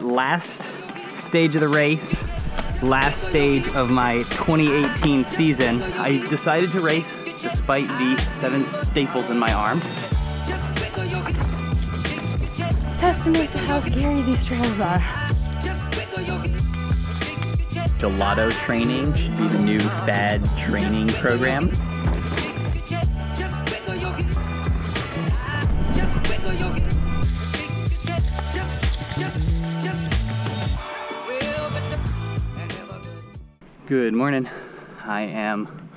Last stage of the race, last stage of my 2018 season. I decided to race despite the 7 staples in my arm. Testament to how scary these trails are. Gelato training should be the new fad training program. Good morning. I am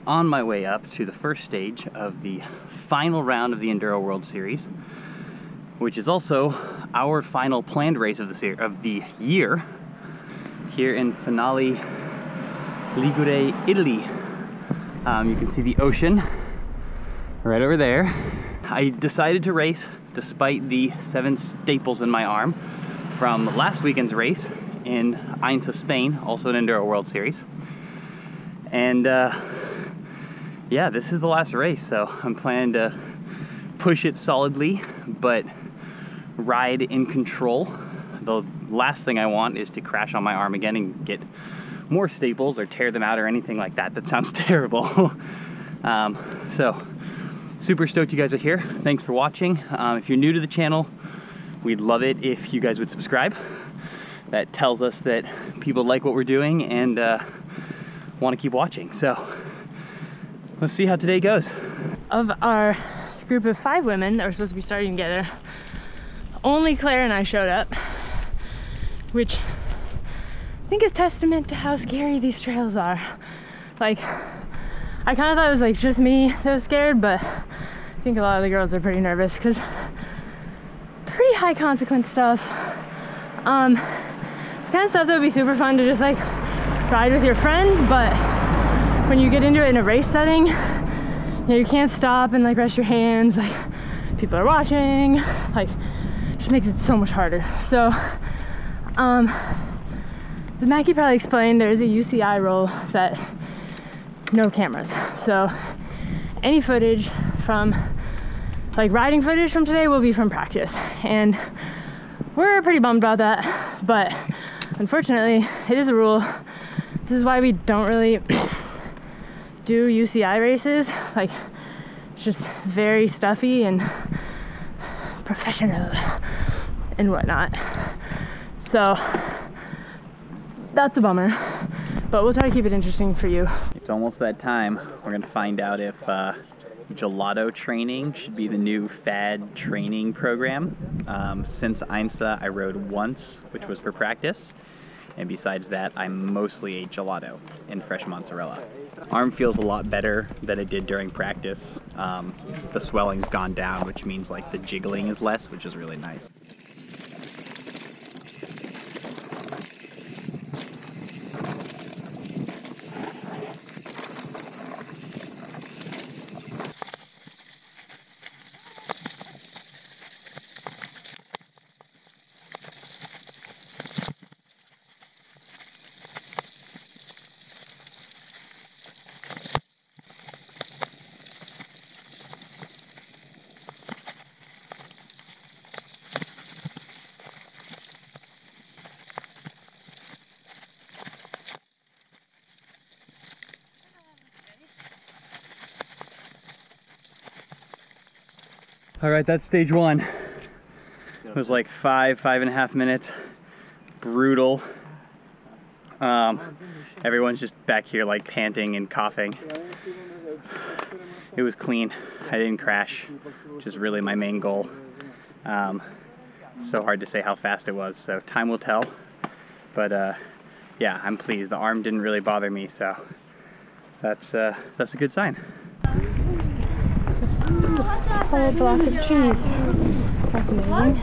on my way up to the first stage of the final round of the Enduro World Series, which is also our final planned race of the year here in Finale, Ligure, Italy. You can see the ocean right over there. I decided to race despite the 7 staples in my arm from last weekend's race in Einsa, Spain, also an Enduro World Series. And yeah, this is the last race, so I'm planning to push it solidly, but ride in control. The last thing I want is to crash on my arm again and get more staples or tear them out or anything like that. That sounds terrible. So super stoked you guys are here. Thanks for watching. If you're new to the channel, we'd love it if you guys would subscribe. That tells us that people like what we're doing and want to keep watching. So let's see how today goes. Of our group of 5 women that were supposed to be starting together, only Claire and I showed up, which I think is testament to how scary these trails are. Like, I kind of thought it was like just me that was scared, but I think a lot of the girls are pretty nervous because pretty high consequence stuff. It's kind of stuff that would be super fun to just like ride with your friends, but when you get into it in a race setting, you know, you can't stop and like rest your hands, like people are watching, like it just makes it so much harder. So as Macky probably explained, there's a UCI rule that no cameras, so any footage from like riding footage from today will be from practice, and we're pretty bummed about that, but unfortunately it is a rule. This is why we don't really do UCI races. Like, it's just very stuffy and professional and whatnot. So that's a bummer, but we'll try to keep it interesting for you. It's almost that time. We're gonna find out if gelato training should be the new fad training program. Since Einsa, I rode once, which was for practice. And besides that, I mostly ate gelato and fresh mozzarella. Arm feels a lot better than it did during practice. The swelling's gone down, which means like the jiggling is less, which is really nice. All right, that's stage 1. It was like 5.5 minutes. Brutal. Everyone's just back here like panting and coughing. It was clean. I didn't crash, which is really my main goal. So hard to say how fast it was, so time will tell. But yeah, I'm pleased. The arm didn't really bother me, so that's a good sign. Whole block of cheese. That's amazing.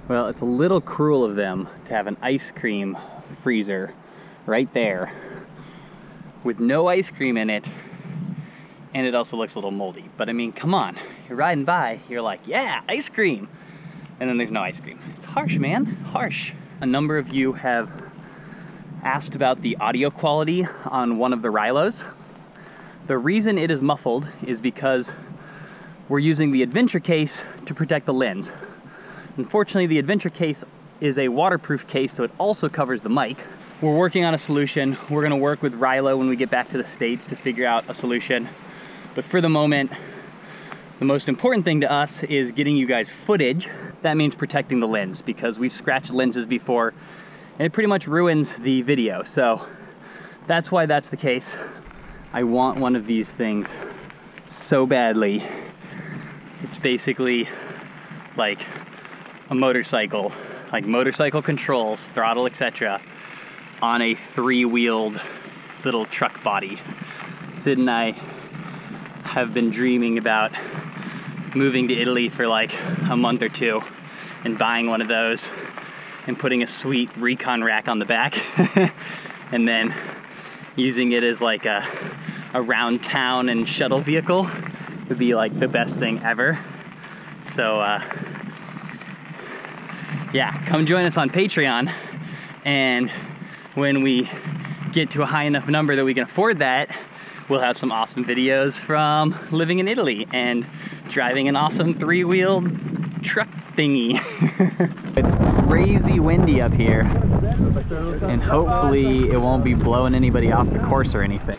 Well, it's a little cruel of them to have an ice cream freezer right there with no ice cream in it, and it also looks a little moldy. But I mean, come on, you're riding by, you're like, yeah, ice cream, and then there's no ice cream. It's harsh, man, harsh. A number of you have asked about the audio quality on one of the Rylos. The reason it is muffled is because we're using the adventure case to protect the lens. Unfortunately, the adventure case is a waterproof case, so it also covers the mic. We're working on a solution. We're gonna work with Rilo when we get back to the States to figure out a solution. But for the moment, the most important thing to us is getting you guys footage. That means protecting the lens, because we've scratched lenses before and it pretty much ruins the video. So that's why that's the case. I want one of these things so badly. It's basically like a motorcycle, like motorcycle controls, throttle, etc. on a three-wheeled little truck body. Sid and I have been dreaming about moving to Italy for like a month or two and buying one of those and putting a sweet recon rack on the back and then using it as like a around town and shuttle vehicle would be like the best thing ever. So yeah, come join us on Patreon, and when we get to a high enough number that we can afford that, we'll have some awesome videos from living in Italy and driving an awesome three-wheeled truck thingy. It's crazy windy up here, and hopefully it won't be blowing anybody off the course or anything.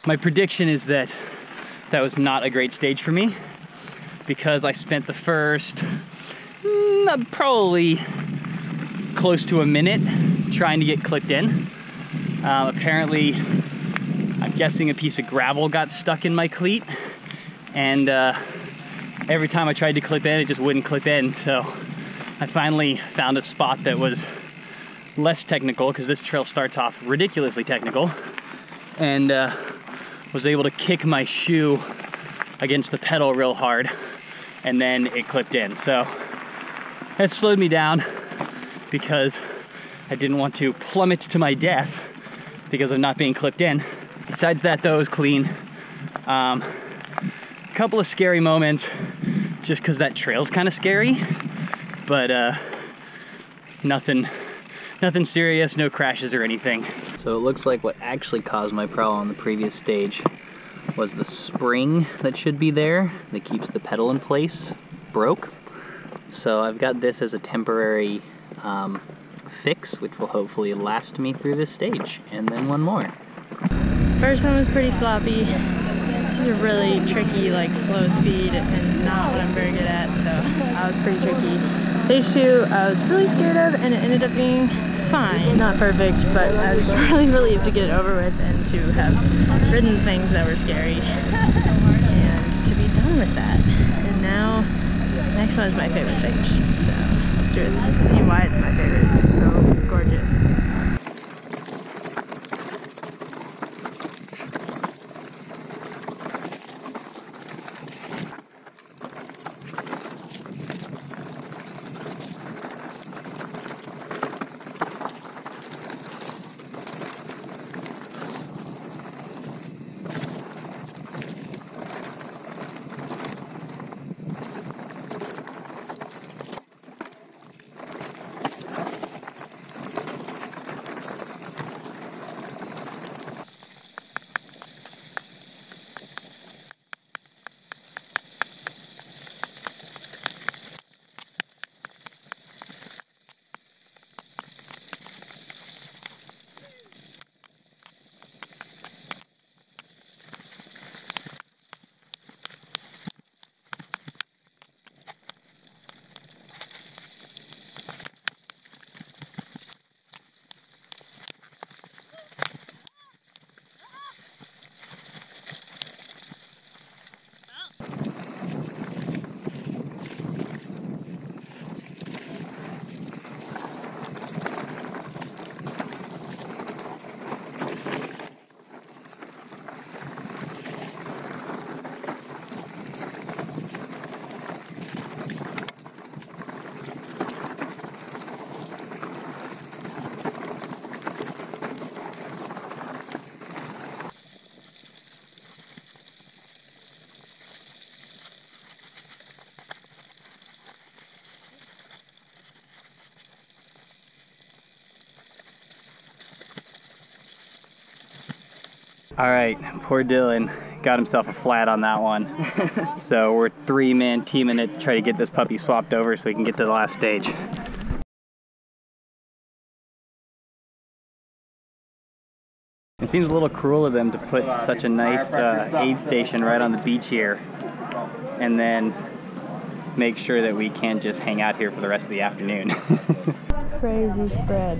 My prediction is that that was not a great stage for me, because I spent the first probably close to a minute trying to get clipped in. Apparently, I'm guessing a piece of gravel got stuck in my cleat, and every time I tried to clip in, it just wouldn't clip in. So I finally found a spot that was less technical, because this trail starts off ridiculously technical, and was able to kick my shoe against the pedal real hard, and then it clipped in. So that slowed me down because I didn't want to plummet to my death because of not being clipped in. Besides that, though, it was clean. A couple of scary moments just because that trail's kind of scary, but nothing serious, no crashes or anything. So it looks like what actually caused my problem on the previous stage was the spring that should be there that keeps the pedal in place broke. So I've got this as a temporary fix, which will hopefully last me through this stage, and then one more. First one was pretty sloppy. This is a really tricky, like, slow speed and not what I'm very good at, so that was pretty tricky. Stage 2 I was really scared of, and it ended up being fine. Not perfect, but I was really relieved to get it over with and to have ridden things that were scary and to be done with that. And now, the next one is my favorite stage, so let's do it. You can see why it's my favorite. It's so gorgeous. All right, poor Dylan got himself a flat on that one. So we're 3-man teaming it to try to get this puppy swapped over so we can get to the last stage. It seems a little cruel of them to put such a nice aid station right on the beach here and then make sure that we can't just hang out here for the rest of the afternoon. Crazy spread.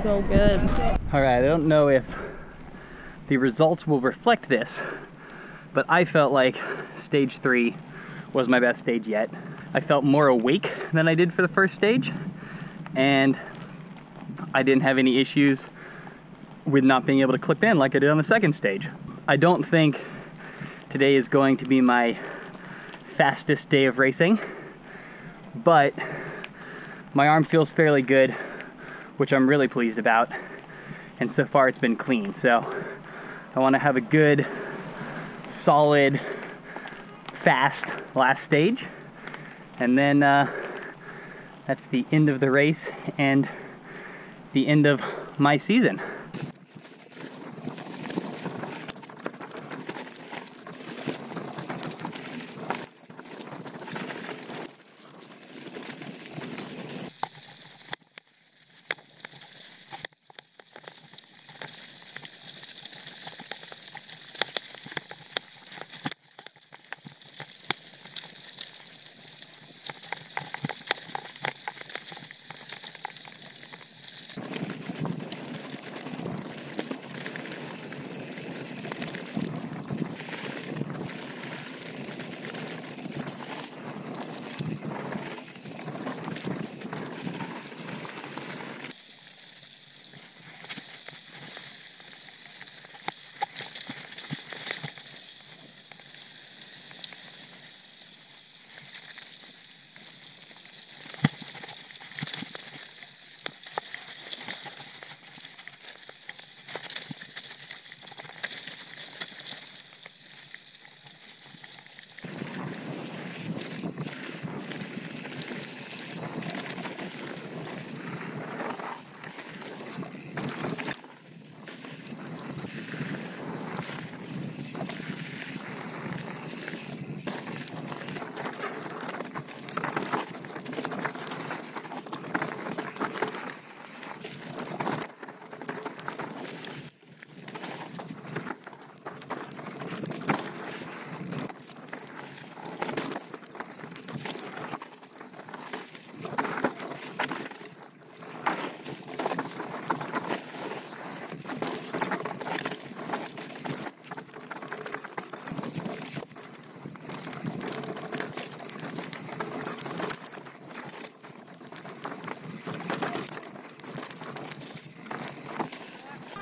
So good. All right, I don't know if the results will reflect this, but I felt like stage 3 was my best stage yet. I felt more awake than I did for the first stage, and I didn't have any issues with not being able to clip in like I did on the second stage. I don't think today is going to be my fastest day of racing, but my arm feels fairly good, which I'm really pleased about, and so far it's been clean. So I want to have a good, solid, fast last stage, and then that's the end of the race and the end of my season.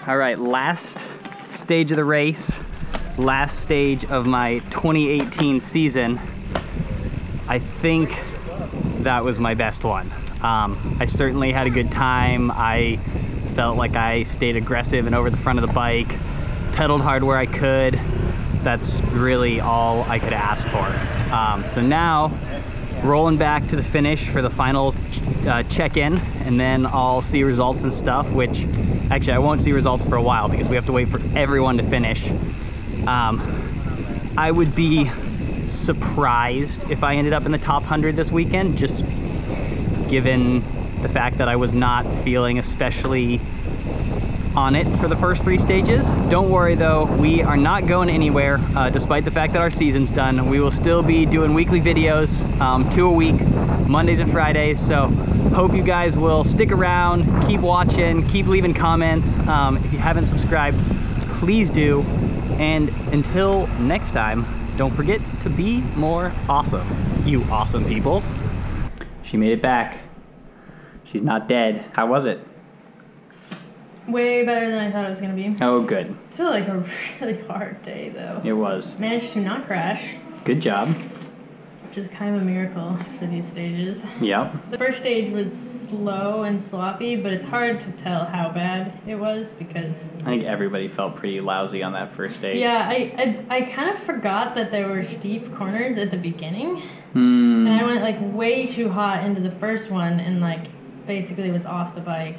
All right, last stage of the race, last stage of my 2018 season. I think that was my best one. I certainly had a good time. I felt like I stayed aggressive and over the front of the bike, pedaled hard where I could. That's really all I could ask for. So now, rolling back to the finish for the final check-in, and then I'll see results and stuff, which actually I won't see results for a while because we have to wait for everyone to finish. I would be surprised if I ended up in the top 100 this weekend, just given the fact that I was not feeling especially on it for the first 3 stages. Don't worry though, we are not going anywhere despite the fact that our season's done. We will still be doing weekly videos, 2 a week, Mondays and Fridays, so hope you guys will stick around, keep watching, keep leaving comments. If you haven't subscribed, please do, and until next time, don't forget to be more awesome, you awesome people. She made it back. She's not dead. How was it? Way better than I thought it was going to be. Oh, good. Still like a really hard day though. It was. Managed to not crash. Good job. which is kind of a miracle for these stages. Yeah. The first stage was slow and sloppy, but it's hard to tell how bad it was because... I think everybody felt pretty lousy on that first stage. Yeah, I kind of forgot that there were steep corners at the beginning. Mm. And I went like way too hot into the first one and like basically was off the bike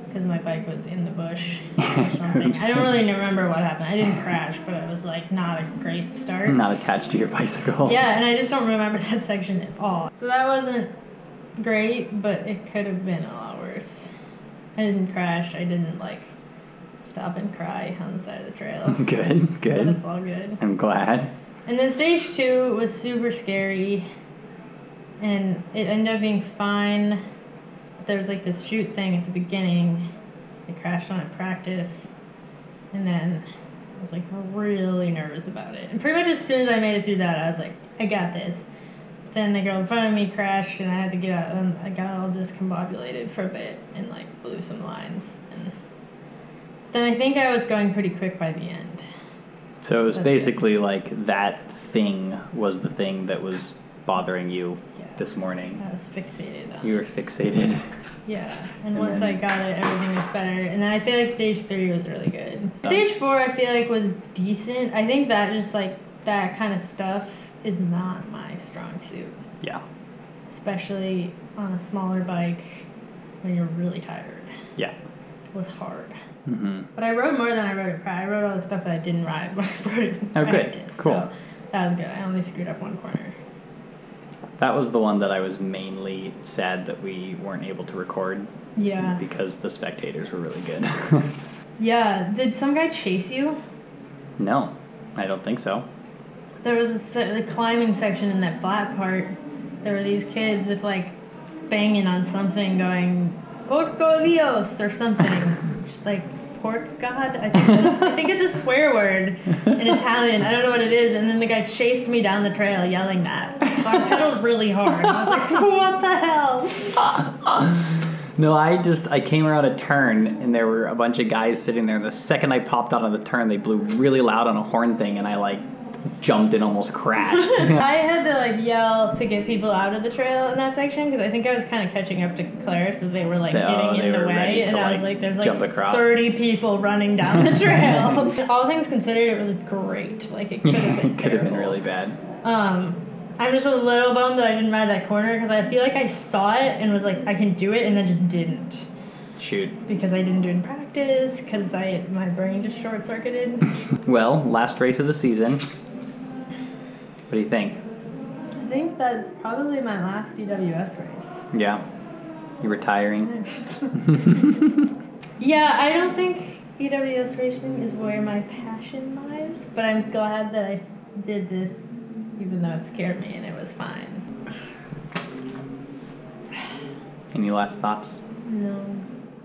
because my bike was in the bush or something. I don't really remember what happened. I didn't crash, but it was like not a great start. Not attached to your bicycle. Yeah, and I just don't remember that section at all. So that wasn't great, but it could have been a lot worse. I didn't crash. I didn't like stop and cry on the side of the trail. Good, good. So that's all good. I'm glad. And then stage 2 was super scary, and it ended up being fine. But there was like this chute thing at the beginning. I crashed on it practice, and then I was like really nervous about it. And pretty much as soon as I made it through that, I was like, I got this. But then the girl in front of me crashed, and I had to get out, and I got all discombobulated for a bit and like blew some lines. And then I think I was going pretty quick by the end. So it was basically like that thing was the thing that was bothering you this morning. I was fixated on You were fixated. Yeah, and once I got it, everything was better. And then I feel like stage 3 was really good. Stage 4 I feel like was decent. I think that just like that kind of stuff is not my strong suit. Yeah. Especially on a smaller bike when you're really tired. Yeah. It was hard. Mm-hmm. But I rode more than I rode in practice. I rode all the stuff that I didn't ride when I rode it in practice. Good. Cool. So that was good. I only screwed up one corner. That was the one that I was mainly sad that we weren't able to record. Yeah. Because the spectators were really good. Yeah. Did some guy chase you? No, I don't think so. There was the climbing section in that flat part. There were these kids with like banging on something going, Porco Dios or something. Just like pork god? I think it's a swear word in Italian. I don't know what it is. And then the guy chased me down the trail yelling that. So I pedaled really hard. I was like, what the hell? No, I came around a turn and there were a bunch of guys sitting there. The second I popped out of the turn, they blew really loud on a horn thing and I like jumped and almost crashed. I had to like yell to get people out of the trail in that section because I think I was kind of catching up to Claire, so they were like getting in the way, and I was like, "There's like 30 people running down the trail." All things considered, it was great. Like it could have been could have been really bad. I'm just a little bummed that I didn't ride that corner because I feel like I saw it and was like, I can do it, and then just didn't. Shoot. Because I didn't do it in practice, because my brain just short-circuited. Well, last race of the season. What do you think? I think that's probably my last EWS race. Yeah. You're retiring? Yeah, I don't think EWS racing is where my passion lies, but I'm glad that I did this, even though it scared me and it was fine. Any last thoughts? No.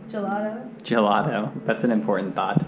Gelato? Gelato. That's an important thought.